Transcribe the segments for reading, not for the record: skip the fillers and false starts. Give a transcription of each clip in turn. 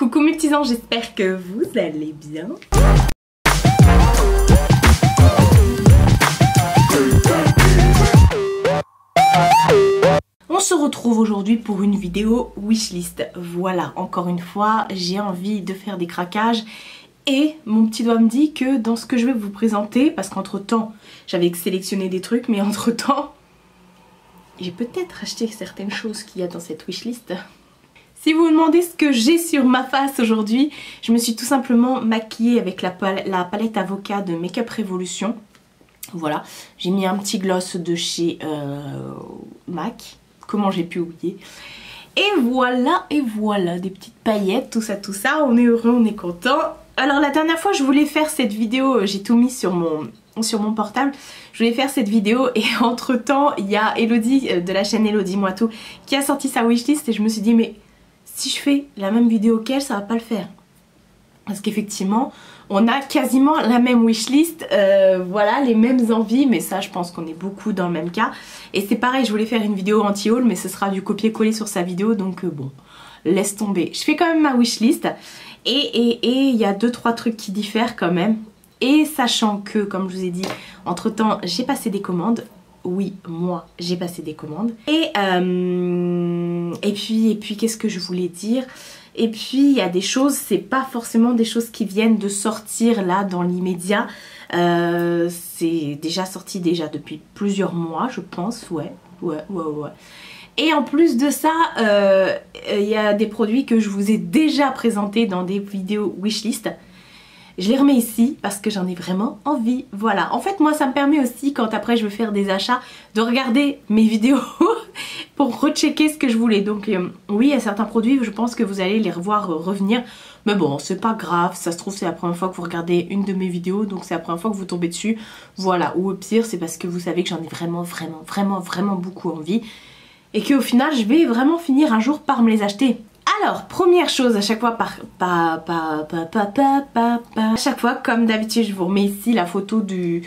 Coucou mes petits anges, j'espère que vous allez bien. On se retrouve aujourd'hui pour une vidéo wishlist. Voilà, encore une fois, j'ai envie de faire des craquages. Et mon petit doigt me dit que dans ce que je vais vous présenter, parce qu'entre temps, j'avais sélectionné des trucs, mais entre temps, j'ai peut-être acheté certaines choses qu'il y a dans cette wishlist. Si vous vous demandez ce que j'ai sur ma face aujourd'hui, je me suis tout simplement maquillée avec la palette Avocat de Make Up Revolution. Voilà, j'ai mis un petit gloss de chez MAC. Comment j'ai pu oublier? Et voilà, des petites paillettes, tout ça, on est heureux, on est content. Alors la dernière fois je voulais faire cette vidéo, j'ai tout mis sur mon portable, je voulais faire cette vidéo et entre temps il y a Elodie de la chaîne Elodie Moitou qui a sorti sa wishlist et je me suis dit mais si je fais la même vidéo qu'elle ça va pas le faire. Parce qu'effectivement on a quasiment la même wishlist, voilà, les mêmes envies, mais ça je pense qu'on est beaucoup dans le même cas. Et c'est pareil, je voulais faire une vidéo anti-haul mais ce sera du copier-coller sur sa vidéo donc bon, laisse tomber. Je fais quand même ma wishlist et il y a 2-3 trucs qui diffèrent quand même. Et sachant que, comme je vous ai dit, entre temps j'ai passé des commandes. Oui, moi j'ai passé des commandes. Et puis qu'est-ce que je voulais dire? Et puis il y a des choses, c'est pas forcément des choses qui viennent de sortir là dans l'immédiat. C'est déjà sorti depuis plusieurs mois je pense, ouais. Et en plus de ça, il y a des produits que je vous ai déjà présentés dans des vidéos wishlist. Je les remets ici parce que j'en ai vraiment envie, voilà. En fait moi ça me permet aussi quand après je veux faire des achats de regarder mes vidéos pour rechecker ce que je voulais. Donc oui, il y a certains produits, je pense que vous allez les revoir revenir. Mais bon, c'est pas grave, ça se trouve c'est la première fois que vous regardez une de mes vidéos, donc c'est la première fois que vous tombez dessus. Voilà, ou au pire c'est parce que vous savez que j'en ai vraiment beaucoup envie. Et qu'au final je vais vraiment finir un jour par me les acheter. Alors, première chose, à chaque fois à chaque fois, comme d'habitude, je vous remets ici la photo du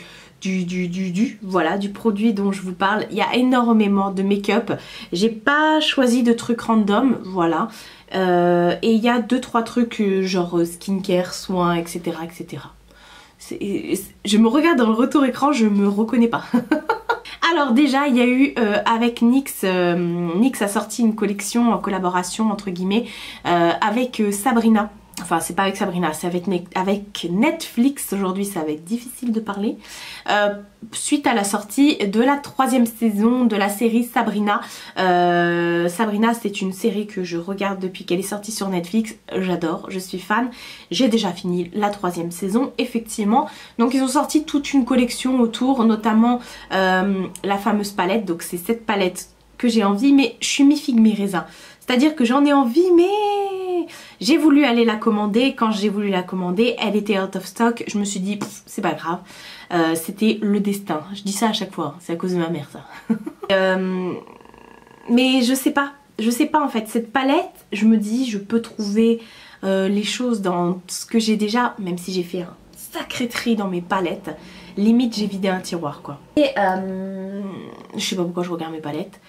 produit dont je vous parle. Il y a énormément de make-up. J'ai pas choisi de trucs random, voilà. Et il y a 2-3 trucs genre skincare, soins, etc. Je me regarde dans le retour écran, je me reconnais pas. Alors déjà il y a eu avec NYX, NYX a sorti une collection en collaboration entre guillemets avec Sabrina. Enfin c'est pas avec Sabrina, c'est avec Netflix. Aujourd'hui ça va être difficile de parler. Suite à la sortie de la 3e saison de la série Sabrina. Sabrina c'est une série que je regarde depuis qu'elle est sortie sur Netflix. J'adore, je suis fan. J'ai déjà fini la 3e saison effectivement. Donc ils ont sorti toute une collection autour, notamment la fameuse palette. Donc c'est cette palette que j'ai envie, mais je suis mi-figue mi-raisin. C'est-à-dire que j'en ai envie mais j'ai voulu aller la commander. Quand j'ai voulu la commander, elle était out of stock. Je me suis dit c'est pas grave, c'était le destin. Je dis ça à chaque fois, c'est à cause de ma mère ça. Mais je sais pas en fait. Cette palette, je me dis je peux trouver les choses dans ce que j'ai déjà, même si j'ai fait un sacré tri dans mes palettes. Limite j'ai vidé un tiroir quoi. Et je sais pas pourquoi je regarde mes palettes.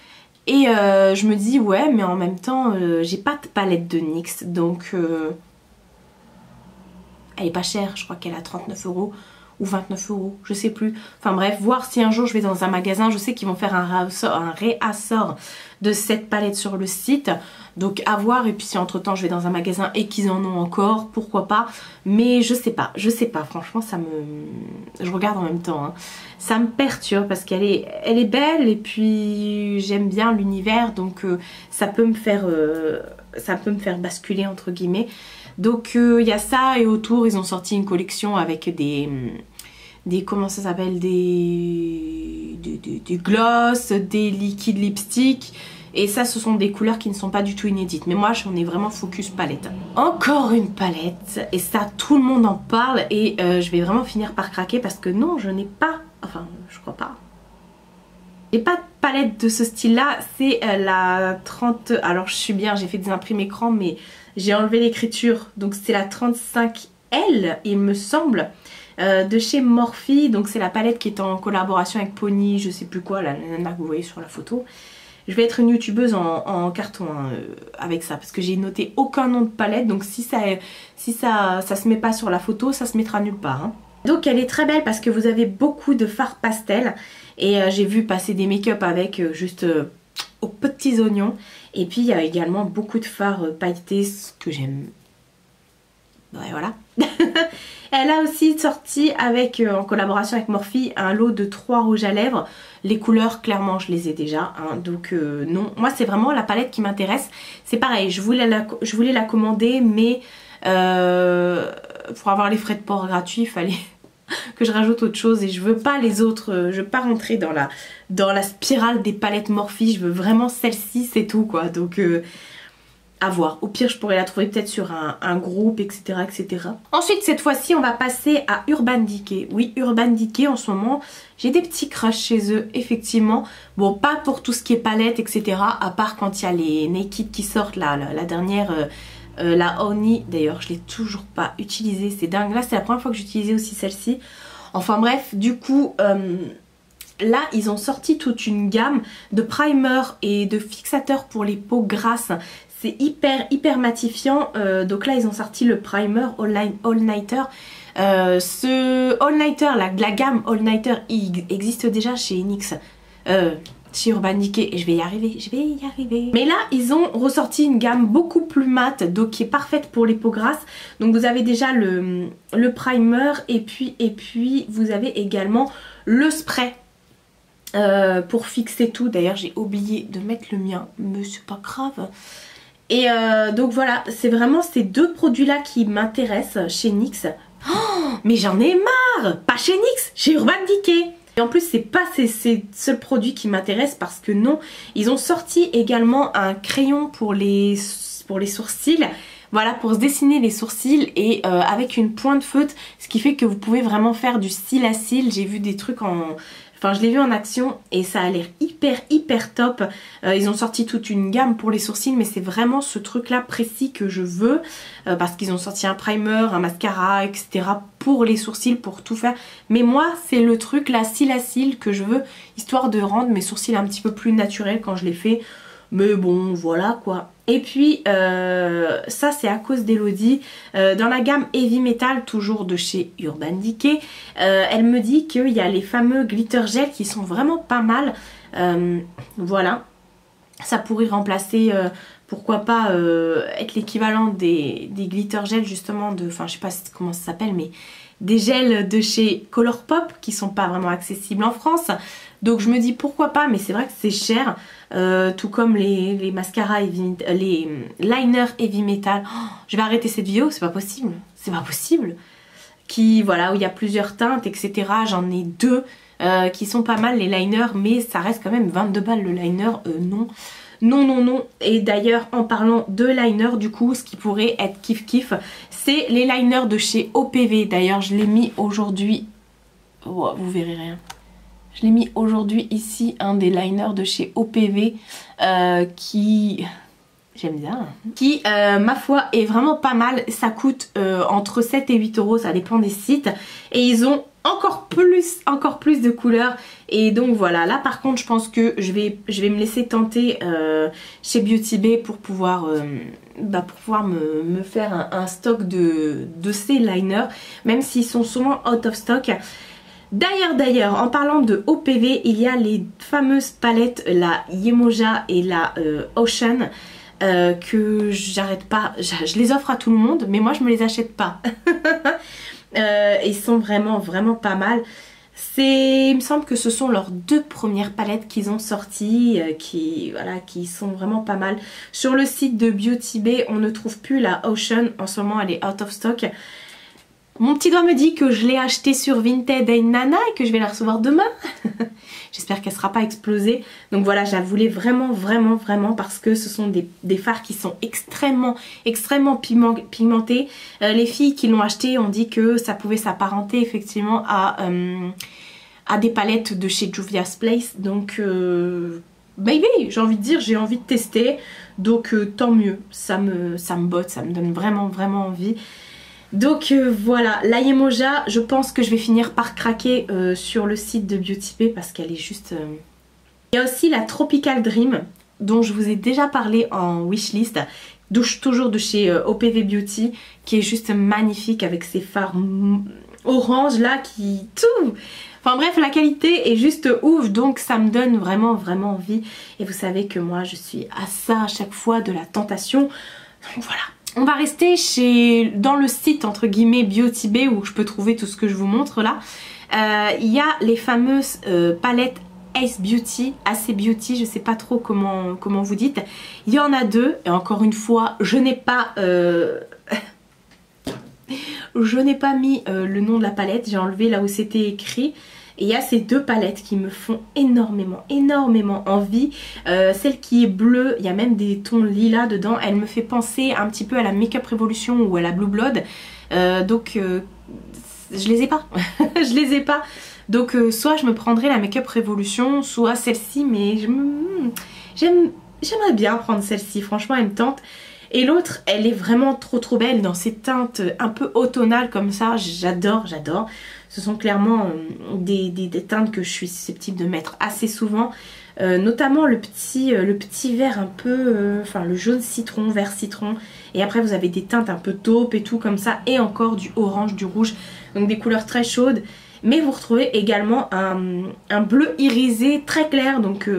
Et je me dis ouais mais en même temps j'ai pas de palette de NYX donc elle est pas chère, je crois qu'elle est à 39 € ou 29 €, je sais plus. Enfin bref, voir si un jour je vais dans un magasin, je sais qu'ils vont faire un réassort de cette palette sur le site. Donc à voir, et puis si entre temps je vais dans un magasin et qu'ils en ont encore, pourquoi pas. Mais je sais pas, franchement ça me... Je regarde en même temps, hein. Ça me perturbe parce qu'elle est belle et puis j'aime bien l'univers, donc ça peut me faire basculer entre guillemets. Donc il y a ça, et autour ils ont sorti une collection avec des comment ça s'appelle, des gloss, des liquides lipstick. Et ça ce sont des couleurs qui ne sont pas du tout inédites. Mais moi j'en ai vraiment focus palette. Encore une palette. Et ça tout le monde en parle. Et je vais vraiment finir par craquer parce que non, je n'ai pas... Enfin je crois pas. J'ai pas de palette de ce style là. C'est la 30... Alors je suis bien, j'ai fait des imprimes écran mais j'ai enlevé l'écriture. Donc c'est la 35L il me semble. De chez Morphe. Donc c'est la palette qui est en collaboration avec Pony, je sais plus quoi, la nana que vous voyez sur la photo. je vais être une youtubeuse en carton hein, avec ça. Parce que j'ai noté aucun nom de palette. Donc si ça se met pas sur la photo, ça se mettra nulle part. Hein. Donc elle est très belle parce que vous avez beaucoup de fards pastel. Et j'ai vu passer des make-up avec juste aux petits oignons. Et puis il y a également beaucoup de fards pailletés, ce que j'aime. Ouais, voilà. Elle a aussi sorti avec, en collaboration avec Morphe, un lot de 3 rouges à lèvres. Les couleurs, clairement, je les ai déjà. Hein, donc non, moi c'est vraiment la palette qui m'intéresse. C'est pareil, je voulais la commander, mais pour avoir les frais de port gratuits, il fallait que je rajoute autre chose. Et je veux pas les autres, je veux pas rentrer dans la spirale des palettes Morphe. Je veux vraiment celle-ci, c'est tout quoi. Donc... à voir. Au pire, je pourrais la trouver peut-être sur un groupe, etc., etc. Ensuite, cette fois-ci, on va passer à Urban Decay. Oui, Urban Decay, en ce moment, j'ai des petits crushs chez eux, effectivement. Bon, pas pour tout ce qui est palette, etc. À part quand il y a les Naked qui sortent, là, la dernière, la Oni. D'ailleurs, je l'ai toujours pas utilisée. C'est dingue. Là, c'est la première fois que j'utilisais aussi celle-ci. Enfin bref, du coup... là, ils ont sorti toute une gamme de primers et de fixateurs pour les peaux grasses. C'est hyper matifiant. Donc là, ils ont sorti le primer All Nighter. Ce All Nighter, la gamme All Nighter, il existe déjà chez NYX. Chez Urban Decay. Et je vais y arriver. Mais là, ils ont ressorti une gamme beaucoup plus mate. Donc qui est parfaite pour les peaux grasses. Donc vous avez déjà le primer. Et puis vous avez également le spray. Pour fixer tout. D'ailleurs j'ai oublié de mettre le mien, mais c'est pas grave. Et donc voilà, c'est vraiment ces deux produits là qui m'intéressent chez NYX. Oh, mais j'en ai marre. Pas chez NYX, chez Urban Decay. Et en plus c'est pas ces seuls produits qui m'intéressent, parce que non, ils ont sorti également un crayon pour les sourcils. Voilà, pour se dessiner les sourcils et avec une pointe feutre, ce qui fait que vous pouvez vraiment faire du cil à cil. J'ai vu des trucs Enfin, je l'ai vu en action et ça a l'air hyper top. Ils ont sorti toute une gamme pour les sourcils, mais c'est vraiment ce truc là précis que je veux. Parce qu'ils ont sorti un primer, un mascara, etc. pour les sourcils, pour tout faire. Mais moi, c'est le truc là, cil à cil, que je veux, histoire de rendre mes sourcils un petit peu plus naturels quand je les fais. Mais bon, voilà quoi. Et puis, ça c'est à cause d'Elodie. Dans la gamme Heavy Metal, toujours de chez Urban Decay, elle me dit qu'il y a les fameux glitter gel qui sont vraiment pas mal. Voilà. Ça pourrait remplacer, pourquoi pas, être l'équivalent des glitter gel justement de... Enfin, je sais pas comment ça s'appelle, mais des gels de chez Colourpop qui sont pas vraiment accessibles en France. Donc je me dis pourquoi pas, mais c'est vrai que c'est cher. Tout comme les mascaras, les liners Heavy Metal. Oh, je vais arrêter cette vidéo, c'est pas possible. C'est pas possible. Voilà, où il y a plusieurs teintes, etc. J'en ai deux qui sont pas mal, les liners, mais ça reste quand même 22 balles le liner. Non. Et d'ailleurs, en parlant de liner, du coup, ce qui pourrait être kiff, c'est les liners de chez OPV. D'ailleurs, je l'ai mis aujourd'hui. Oh, vous verrez rien. Je l'ai mis aujourd'hui ici, un des liners de chez OPV qui... J'aime bien. Qui, ma foi, est vraiment pas mal. Ça coûte entre 7 et 8 euros, ça dépend des sites. Et ils ont encore plus de couleurs. Et donc voilà, là par contre, je pense que je vais me laisser tenter chez Beauty Bay pour pouvoir, me faire un stock de ces liners. Même s'ils sont souvent out of stock. D'ailleurs, en parlant de OPV, il y a les fameuses palettes, la Yemoja et la Ocean, que j'arrête pas, je les offre à tout le monde, mais moi je me les achète pas. Ils sont vraiment pas mal. Il me semble que ce sont leurs deux premières palettes qu'ils ont sorties, qui sont vraiment pas mal. Sur le site de Beauty Bay, on ne trouve plus la Ocean, en ce moment elle est out of stock. Mon petit doigt me dit que je l'ai acheté sur Vinted et Nana et que je vais la recevoir demain. J'espère qu'elle ne sera pas explosée. Donc voilà, je la voulais vraiment parce que ce sont des fards qui sont extrêmement pigmentés. Les filles qui l'ont acheté ont dit que ça pouvait s'apparenter effectivement à des palettes de chez Juvia's Place. Donc baby, j'ai envie de dire, j'ai envie de tester. Donc tant mieux, ça me botte, ça me donne vraiment envie. Donc voilà, la Yemoja, je pense que je vais finir par craquer sur le site de Beauty Bay parce qu'elle est juste... Il y a aussi la Tropical Dream dont je vous ai déjà parlé en wishlist, toujours de chez OPV Beauty, qui est juste magnifique avec ses fards orange là qui tout. Enfin bref, la qualité est juste ouf, donc ça me donne vraiment envie. Et vous savez que moi je suis à ça à chaque fois, de la tentation. Donc voilà. On va rester dans le site entre guillemets Beauty Bay, où je peux trouver tout ce que je vous montre là. Il y a les fameuses palettes Ace Beauty, AC Beauty, je sais pas trop comment vous dites. Il y en a deux, et encore une fois, je n'ai pas mis le nom de la palette, j'ai enlevé là où c'était écrit. Et il y a ces deux palettes qui me font énormément envie. Celle qui est bleue, il y a même des tons lilas dedans. Elle me fait penser un petit peu à la Makeup Revolution ou à la Blue Blood. Je les ai pas. Je les ai pas. Donc soit je me prendrai la Makeup Revolution, soit celle-ci. Mais j'aimerais bien prendre celle-ci. Franchement, elle me tente. Et l'autre, elle est vraiment trop belle dans ces teintes un peu automnales comme ça. J'adore. Ce sont clairement des teintes que je suis susceptible de mettre assez souvent. Notamment le petit vert un peu, enfin le jaune citron, vert citron. Et après vous avez des teintes un peu taupe et tout comme ça. Et encore du orange, du rouge. Donc des couleurs très chaudes. Mais vous retrouvez également un bleu irisé très clair. Donc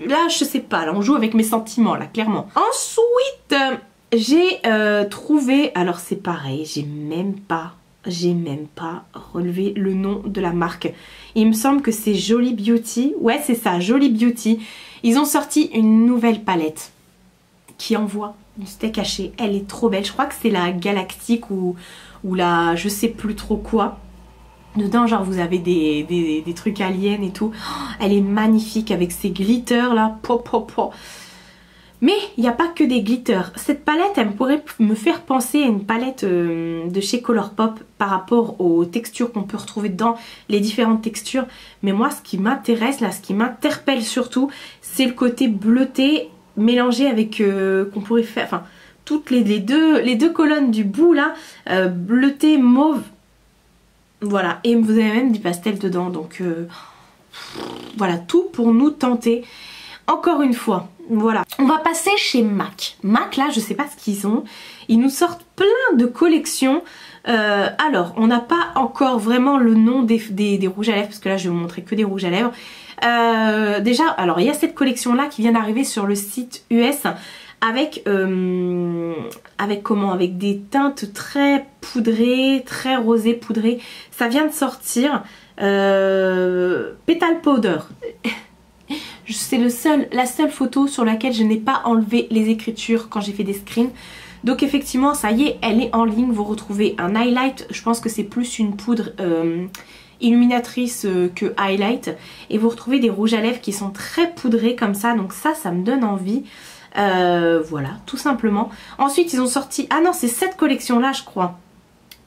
là je sais pas, là on joue avec mes sentiments là clairement. Ensuite j'ai trouvé, alors c'est pareil, j'ai même pas relevé le nom de la marque. Il me semble que c'est Jolie Beauty. Ouais c'est ça, Jolie Beauty. Ils ont sorti une nouvelle palette qui envoie du steak haché. Elle est trop belle, je crois que c'est la Galactique ou la je sais plus trop quoi. Dedans genre vous avez des trucs aliens et tout. Oh, elle est magnifique avec ses glitters là. Mais il n'y a pas que des glitters. Cette palette elle pourrait me faire penser à une palette de chez Colourpop par rapport aux textures qu'on peut retrouver dans les différentes textures. Mais moi ce qui m'intéresse là, ce qui m'interpelle surtout, c'est le côté bleuté mélangé avec qu'on pourrait faire, enfin toutes les deux colonnes du bout là, bleuté mauve. Voilà, et vous avez même du pastel dedans, donc voilà, tout pour nous tenter. Encore une fois, voilà. On va passer chez MAC. MAC, là, je sais pas ce qu'ils ont. Ils nous sortent plein de collections. Alors, on n'a pas encore vraiment le nom des rouges à lèvres, parce que là, je vais vous montrer que des rouges à lèvres. Déjà, alors, il y a cette collection-là qui vient d'arriver sur le site US. Avec des teintes très poudrées, très rosées poudrées. Ça vient de sortir. Petal Powder. C'est la seule photo sur laquelle je n'ai pas enlevé les écritures quand j'ai fait des screens. Donc effectivement, ça y est, elle est en ligne. Vous retrouvez un highlight. Je pense que c'est plus une poudre illuminatrice que highlight. Et vous retrouvez des rouges à lèvres qui sont très poudrés comme ça. Donc ça me donne envie. Voilà, tout simplement. Ensuite ils ont sorti, ah non c'est cette collection là je crois.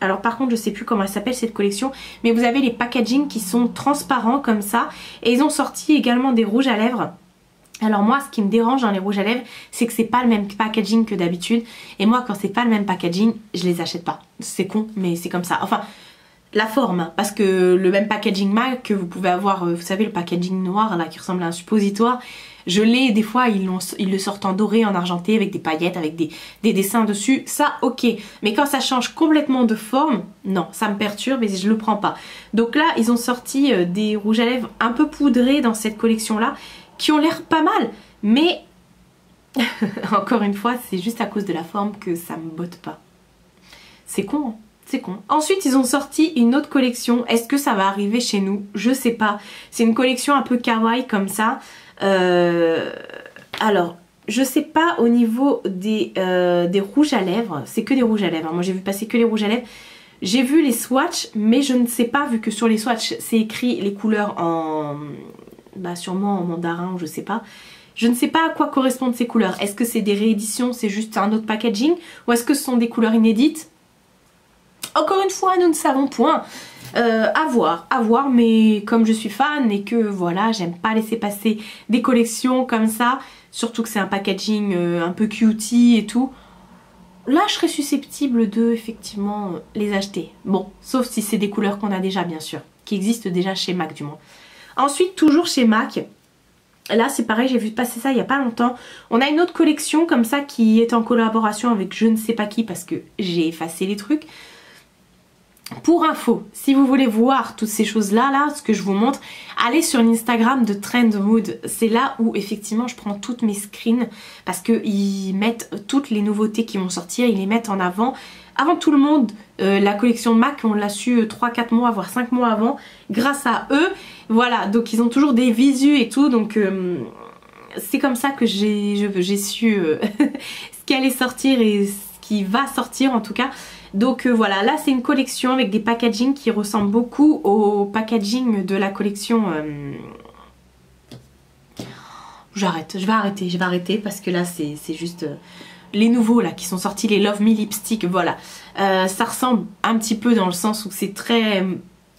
Alors par contre je sais plus comment elle s'appelle cette collection, mais vous avez les packaging qui sont transparents comme ça. Et ils ont sorti également des rouges à lèvres. Alors moi ce qui me dérange dans les rouges à lèvres, c'est que c'est pas le même packaging que d'habitude. Et moi quand c'est pas le même packaging, je les achète pas. C'est con mais c'est comme ça. Enfin la forme, parce que le même packaging MAC que vous pouvez avoir, vous savez le packaging noir là qui ressemble à un suppositoire, je l'ai, des fois ils le sortent en doré, en argenté avec des paillettes, avec des dessins dessus, ça ok. Mais quand ça change complètement de forme, non, ça me perturbe et je le prends pas. Donc là ils ont sorti des rouges à lèvres un peu poudrés dans cette collection là, qui ont l'air pas mal, mais encore une fois c'est juste à cause de la forme que ça me botte pas. C'est con hein. C'est con. Ensuite ils ont sorti une autre collection. Est-ce que ça va arriver chez nous? Je sais pas. C'est une collection un peu kawaii comme ça. Alors je sais pas au niveau des rouges à lèvres. C'est que des rouges à lèvres. Moi j'ai vu passer que les rouges à lèvres. J'ai vu les swatchs mais je ne sais pas, vu que sur les swatchs c'est écrit les couleurs en... bah sûrement en mandarin ou je sais pas. Je ne sais pas à quoi correspondent ces couleurs. Est-ce que c'est des rééditions, c'est juste un autre packaging? Ou est-ce que ce sont des couleurs inédites? Encore une fois, nous ne savons point. À voir, mais comme je suis fan et que voilà, j'aime pas laisser passer des collections comme ça, surtout que c'est un packaging un peu cutie et tout, là je serais susceptible de effectivement les acheter. Bon, sauf si c'est des couleurs qu'on a déjà bien sûr, qui existent déjà chez MAC du moins. Ensuite, toujours chez MAC, Là c'est pareil, j'ai vu passer ça il n'y a pas longtemps. On a une autre collection comme ça qui est en collaboration avec je ne sais pas qui parce que j'ai effacé les trucs. Pour info, si vous voulez voir toutes ces choses là, ce que je vous montre, allez sur l'Instagram de Trend Mood. C'est là où effectivement je prends toutes mes screens parce qu'ils mettent toutes les nouveautés qui vont sortir, ils les mettent en avant. Avant tout le monde, la collection MAC, on l'a su 3-4 mois, voire 5 mois avant, grâce à eux. Voilà, donc ils ont toujours des visus et tout, donc c'est comme ça que j'ai su ce qui allait sortir et ce qui va sortir en tout cas. Donc voilà, là c'est une collection avec des packaging qui ressemblent beaucoup au packaging de la collection... J'arrête, je vais arrêter parce que là c'est juste... les nouveaux là qui sont sortis, les Love Me Lipstick, voilà. Ça ressemble un petit peu dans le sens où c'est très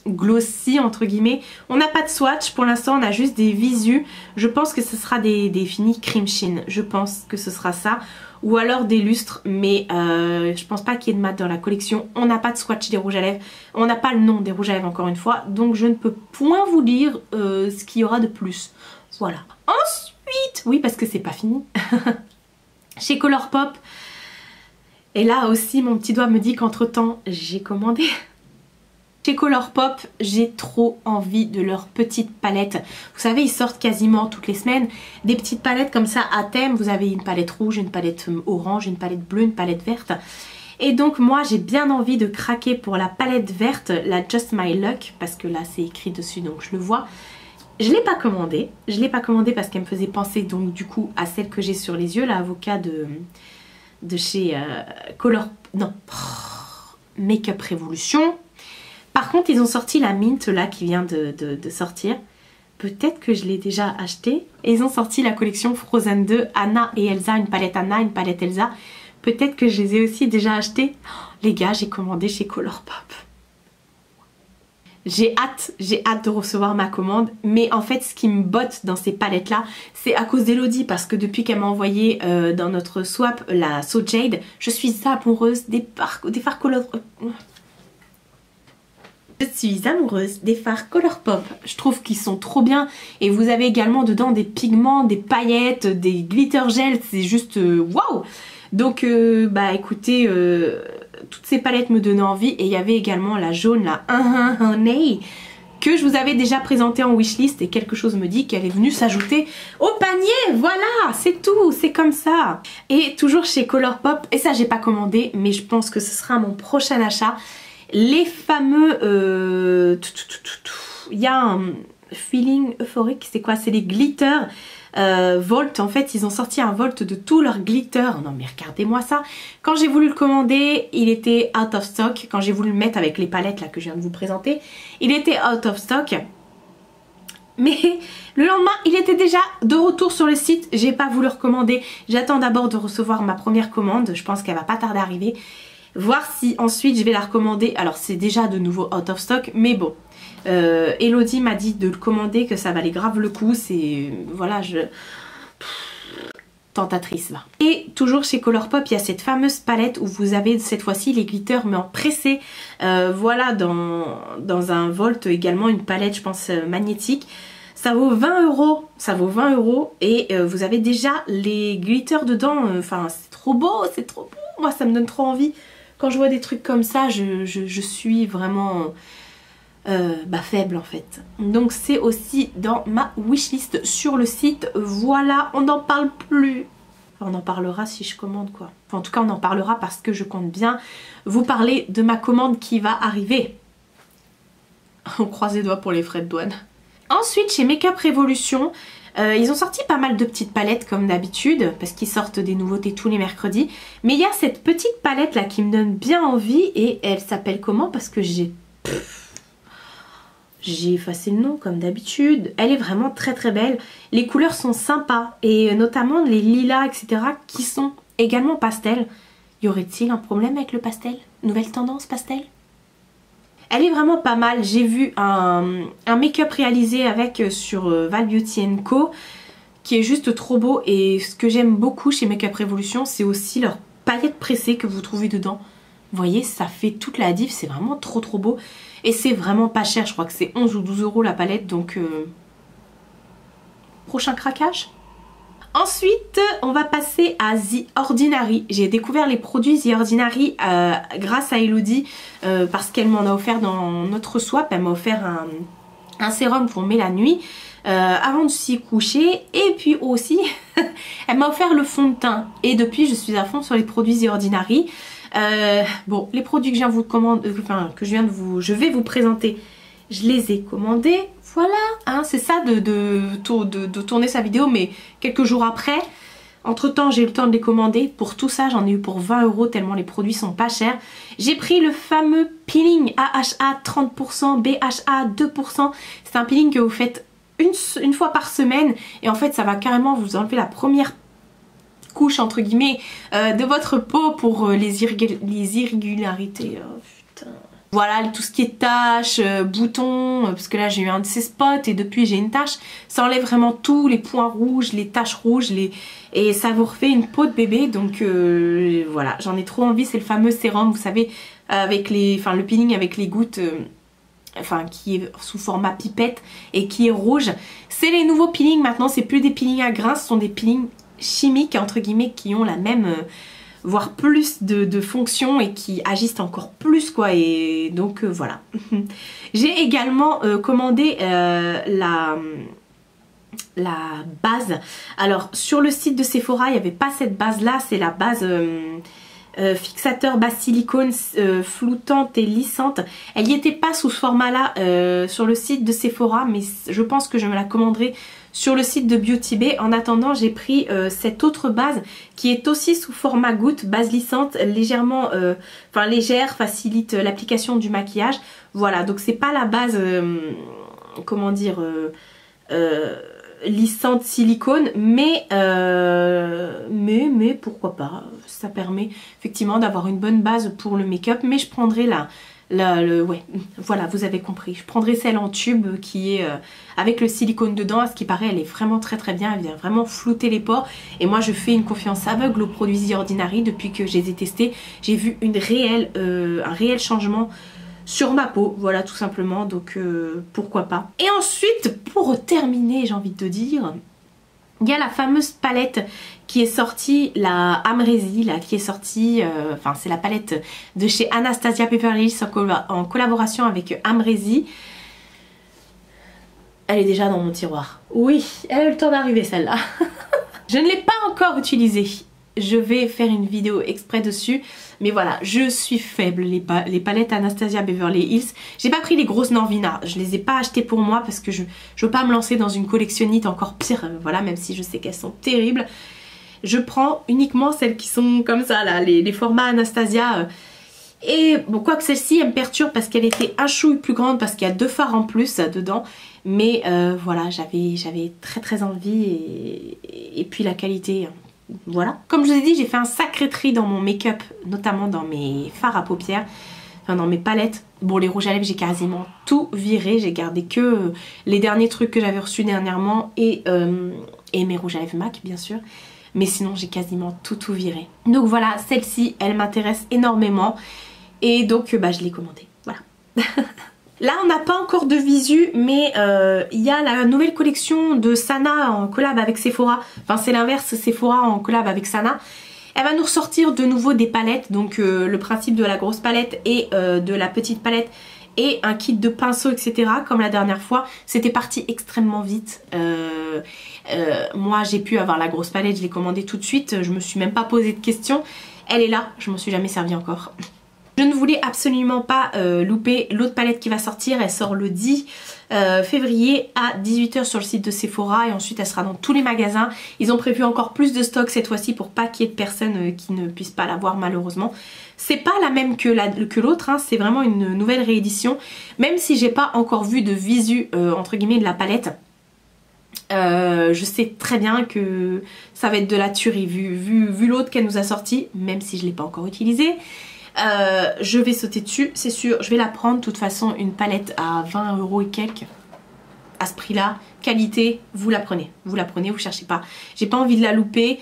glossy entre guillemets. On n'a pas de swatch pour l'instant, on a juste des visus. Je pense que ce sera des finis cream sheen, je pense que ce sera ça. Ou alors des lustres, mais je pense pas qu'il y ait de mat dans la collection. On n'a pas de swatch des rouges à lèvres, on n'a pas le nom des rouges à lèvres encore une fois, donc je ne peux point vous dire ce qu'il y aura de plus. Voilà. Ensuite, oui parce que c'est pas fini. Chez Colourpop, et là aussi mon petit doigt me dit qu'entre temps j'ai commandé. Chez Colourpop, j'ai trop envie de leurs petites palettes. Vous savez, ils sortent quasiment toutes les semaines des petites palettes comme ça à thème. Vous avez une palette rouge, une palette orange, une palette bleue, une palette verte. Et donc moi j'ai bien envie de craquer pour la palette verte, la Just My Luck, parce que là c'est écrit dessus donc je le vois. Je l'ai pas commandé parce qu'elle me faisait penser donc du coup à celle que j'ai sur les yeux, la Avocat de chez Makeup Revolution. Par contre ils ont sorti la Mint là qui vient de sortir. Peut-être que je l'ai déjà acheté. Et ils ont sorti la collection Frozen 2, Anna et Elsa, une palette Anna, une palette Elsa. Peut-être que je les ai aussi déjà achetés. Oh, les gars, j'ai commandé chez Colourpop. J'ai hâte de recevoir ma commande. Mais en fait, ce qui me botte dans ces palettes-là, c'est à cause d'Elodie. Parce que depuis qu'elle m'a envoyé dans notre swap la So Jade, je suis amoureuse des fards Colourpop. Je suis amoureuse des fards Colourpop. Je trouve qu'ils sont trop bien. Et vous avez également dedans des pigments, des paillettes, des glitter gels. C'est juste waouh. Donc bah écoutez, toutes ces palettes me donnaient envie. Et il y avait également la jaune, la Honey, que je vous avais déjà présentée en wishlist. Et quelque chose me dit qu'elle est venue s'ajouter au panier. Voilà, c'est tout, c'est comme ça. Et toujours chez Colourpop, et ça j'ai pas commandé, mais je pense que ce sera mon prochain achat. Les fameux... il y a un feeling euphorique, c'est quoi? C'est les glitters Volt. En fait, ils ont sorti un Volt de tous leurs glitters. Non mais regardez-moi ça. Quand j'ai voulu le commander, il était out of stock. Quand j'ai voulu le mettre avec les palettes là que je viens de vous présenter, il était out of stock. Mais le lendemain, il était déjà de retour sur le site. J'ai pas voulu recommander. J'attends d'abord de recevoir ma première commande. Je pense qu'elle va pas tarder à arriver. Voir si ensuite je vais la recommander. Alors c'est déjà de nouveau out of stock, mais bon. Elodie m'a dit de le commander, que ça valait grave le coup. C'est... voilà, tentatrice là. Et toujours chez Colourpop, il y a cette fameuse palette où vous avez cette fois-ci les glitters mais en pressé. Voilà, dans un Volt également, une palette je pense magnétique. Ça vaut 20 €, ça vaut 20 € et vous avez déjà les glitters dedans. Enfin c'est trop beau, c'est trop beau. Moi ça me donne trop envie. Quand je vois des trucs comme ça, je suis vraiment faible en fait. Donc c'est aussi dans ma wishlist sur le site. Voilà, on n'en parle plus. Enfin, on en parlera si je commande quoi. Enfin, en tout cas on en parlera parce que je compte bien vous parler de ma commande qui va arriver. On croise les doigts pour les frais de douane. Ensuite chez Makeup Revolution, ils ont sorti pas mal de petites palettes comme d'habitude parce qu'ils sortent des nouveautés tous les mercredis. Mais il y a cette petite palette là qui me donne bien envie et elle s'appelle comment? Parce que j'ai effacé le nom comme d'habitude. Elle est vraiment très très belle. Les couleurs sont sympas et notamment les lilas etc. qui sont également pastel. Y aurait-il un problème avec le pastel? Nouvelle tendance pastel? Elle est vraiment pas mal. J'ai vu un make-up réalisé avec sur Val Beauty Co qui est juste trop beau. Et ce que j'aime beaucoup chez Makeup Revolution, c'est aussi leurs paillettes pressées que vous trouvez dedans. Vous voyez, ça fait toute la diff. C'est vraiment trop trop beau. Et c'est vraiment pas cher. Je crois que c'est 11 ou 12 € la palette. Donc prochain craquage. Ensuite, on va passer à The Ordinary. J'ai découvert les produits The Ordinary grâce à Elodie parce qu'elle m'en a offert dans notre swap. Elle m'a offert un sérum qu'on met la nuit avant de s'y coucher. Et puis aussi, elle m'a offert le fond de teint. Et depuis, je suis à fond sur les produits The Ordinary. Bon, les produits que je viens vous commander, je vais vous présenter, je les ai commandés. Voilà, hein, c'est ça de tourner sa vidéo, mais quelques jours après. Entre temps, j'ai eu le temps de les commander. Pour tout ça, j'en ai eu pour 20 € tellement les produits sont pas chers. J'ai pris le fameux peeling AHA 30%, BHA 2%. C'est un peeling que vous faites une fois par semaine. Et en fait, ça va carrément vous enlever la première couche, entre guillemets, de votre peau pour les irrégularités. Oh, putain. Voilà, tout ce qui est taches, boutons, parce que là j'ai eu un de ces spots et depuis j'ai une tache. Ça enlève vraiment tout, les points rouges, les taches rouges, et ça vous refait une peau de bébé. Donc voilà, j'en ai trop envie. C'est le fameux sérum, vous savez, avec le peeling avec les gouttes, qui est sous format pipette et qui est rouge. C'est les nouveaux peelings maintenant, c'est plus des peelings à grains, ce sont des peelings chimiques, entre guillemets, qui ont la même... voire plus de fonctions et qui agissent encore plus, quoi. Et donc voilà. J'ai également commandé la base. Alors sur le site de Sephora il n'y avait pas cette base là, c'est la base fixateur base silicone floutante et lissante. Elle n'y était pas sous ce format là sur le site de Sephora, mais je pense que je me la commanderai sur le site de Beauty Bay. En attendant, j'ai pris cette autre base qui est aussi sous format goutte, base lissante, légèrement, légère, facilite l'application du maquillage. Voilà, donc c'est pas la base, comment dire, lissante silicone, mais pourquoi pas. Ça permet effectivement d'avoir une bonne base pour le make-up, mais je prendrai ouais, voilà, vous avez compris. Je prendrai celle en tube qui est avec le silicone dedans. À ce qui paraît, elle est vraiment très très bien. Elle vient vraiment flouter les pores. Et moi, je fais une confiance aveugle aux produits The Ordinary. Depuis que je les ai testés, j'ai vu un réel changement sur ma peau. Voilà, tout simplement. Donc, pourquoi pas. Et ensuite, pour terminer, j'ai envie de te dire... Il y a la fameuse palette qui est sortie, la Amrezy, là, qui est sortie, c'est la palette de chez Anastasia Beverly Hills en collaboration avec Amrezy. Elle est déjà dans mon tiroir. Oui, elle a eu le temps d'arriver celle-là. Je ne l'ai pas encore utilisée. Je vais faire une vidéo exprès dessus. Mais voilà, je suis faible. Les palettes Anastasia Beverly Hills. J'ai pas pris les grosses Norvina. Je les ai pas achetées pour moi parce que je veux pas me lancer dans une collectionnite encore pire. Voilà, même si je sais qu'elles sont terribles. Je prends uniquement celles qui sont comme ça, là, les formats Anastasia. Et bon, quoique celle-ci, elle me perturbe parce qu'elle était un chouille plus grande parce qu'il y a 2 fards en plus dedans. Mais voilà, j'avais très très envie et puis la qualité... Voilà. Comme je vous ai dit, j'ai fait un sacré tri dans mon make-up, notamment dans mes fards à paupières, dans mes palettes. Bon, les rouges à lèvres, j'ai quasiment tout viré. J'ai gardé que les derniers trucs que j'avais reçus dernièrement et mes rouges à lèvres MAC, bien sûr. Mais sinon, j'ai quasiment tout viré. Donc voilà, celle-ci, elle m'intéresse énormément. Et donc, je l'ai commandée. Voilà. Là, on n'a pas encore de visu, mais il y a la nouvelle collection de Sana en collab avec Sephora. Enfin, c'est l'inverse, Sephora en collab avec Sana. Elle va nous ressortir de nouveau des palettes. Donc, le principe de la grosse palette et de la petite palette. Et un kit de pinceau, etc. Comme la dernière fois. C'était parti extrêmement vite. Moi, j'ai pu avoir la grosse palette. Je l'ai commandée tout de suite. Je me suis même pas posé de questions. Elle est là. Je m'en suis jamais servi encore. Je ne voulais absolument pas louper l'autre palette qui va sortir. Elle sort le 10 février à 18 h sur le site de Sephora. Et ensuite elle sera dans tous les magasins. Ils ont prévu encore plus de stock cette fois-ci pour pas qu'il y ait de personnes qui ne puissent pas l'avoir malheureusement. C'est pas la même que l'autre, hein. C'est vraiment une nouvelle réédition. Même si j'ai pas encore vu de visu entre guillemets de la palette. Je sais très bien que ça va être de la tuerie vu l'autre qu'elle nous a sorti. Même si je l'ai pas encore utilisée. Je vais sauter dessus, c'est sûr, je vais la prendre. De toute façon, une palette à 20 € et quelques, à ce prix là, qualité, vous la prenez, vous cherchez pas. J'ai pas envie de la louper,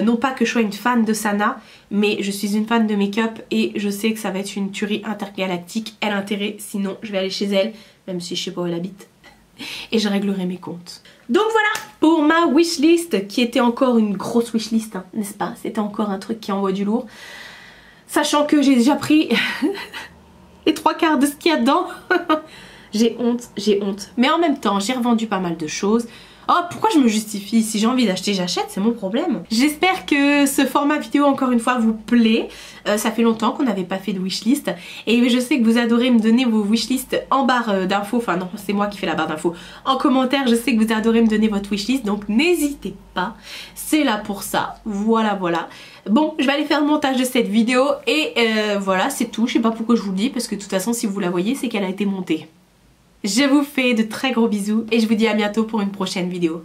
non pas que je sois une fan de Sana, mais je suis une fan de make-up et je sais que ça va être une tuerie intergalactique. Elle a intérêt, sinon je vais aller chez elle, même si je sais pas où elle habite. et je réglerai mes comptes. Donc voilà pour ma wishlist qui était encore une grosse wishlist, hein, n'est-ce pas? C'était encore un truc qui envoie du lourd. Sachant que j'ai déjà pris les 3/4 de ce qu'il y a dedans. J'ai honte, j'ai honte. Mais en même temps, j'ai revendu pas mal de choses. Oh, pourquoi je me justifie? Si j'ai envie d'acheter, j'achète, c'est mon problème. J'espère que ce format vidéo, encore une fois, vous plaît. Ça fait longtemps qu'on n'avait pas fait de wishlist. Et je sais que vous adorez me donner vos wishlists en barre d'infos. Enfin non, c'est moi qui fais la barre d'infos. En commentaire, je sais que vous adorez me donner votre wishlist. Donc n'hésitez pas. C'est là pour ça. Voilà, voilà. Bon, je vais aller faire le montage de cette vidéo. Et voilà, c'est tout. Je sais pas pourquoi je vous le dis. Parce que de toute façon, si vous la voyez, c'est qu'elle a été montée. Je vous fais de très gros bisous et je vous dis à bientôt pour une prochaine vidéo.